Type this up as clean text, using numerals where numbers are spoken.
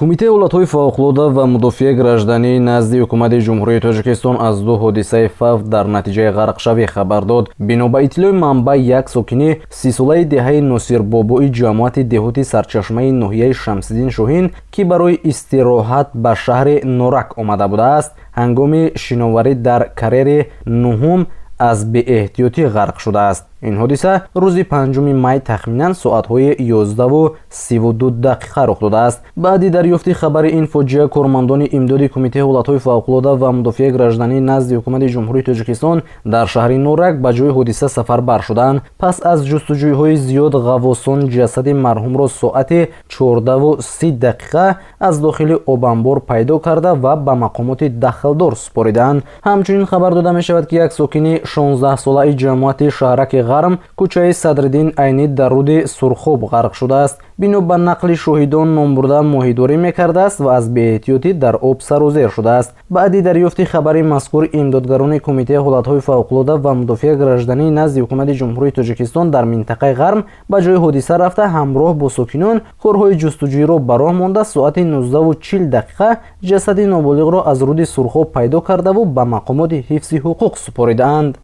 کمیته ولایت‌های فوق‌العاده و مدافع گراژدانی نزد حکومت جمهوری تاجیکستان از دو حادثه فوت در نتیجه غرق شوی خبر داد. بنا به اطلاع منبع، یک ساکن 30 ساله دهه ناصر بابوی جماعت دهاتی سرچشمه ناحیه شمس‌الدین شاهین که برای استراحت به شهر نورک آمده بوده است، هنگام شناوری در کریر نهم از بی‌احتیاطی غرق شده است. این حادثه روز 5 می تخمیناً ساعت‌های 11:32 رخ داده است. بعد دریافت خبر این فاجعه، کارمندان امدادی کمیته ولایت‌های فوق‌العاده و مدافع گراژدانی نزد حکومت جمهوری تاجیکستان در شهر نورک به جای حادثه سفربر شدند. پس از جستجوی‌های زیاد، غواصان جسد مرحوم را ساعت 14:30 از داخل آب انبار پیدا کرده و به مقامات دخلدار سپاریدند. همچنین خبر داده می‌شود که یک ساکن 16 ساله جماعت شهرک غرم کوچه صدرالدین عینی در رود سرخاب غرق شده است. بنا به نقل شاهدان، نامبرده ماهیداری می‌کرده است و از بی‌احتیاطی در آب سر و زیر شده است. بعد دریافت خبر مذکور، امدادگران کمیته حالت‌های فوق‌العاده و مدافع گراژدانی نزد حکومت جمهوری تاجیکستان در منطقه غرم به جای حادثه رفته، همراه با ساکنان کارهای جستجویی را به راه مانده ساعت 19:40 جسد نابالغ را از رود سرخاب پیدا کرده و به مقامات حفظ حقوق سپاریدند.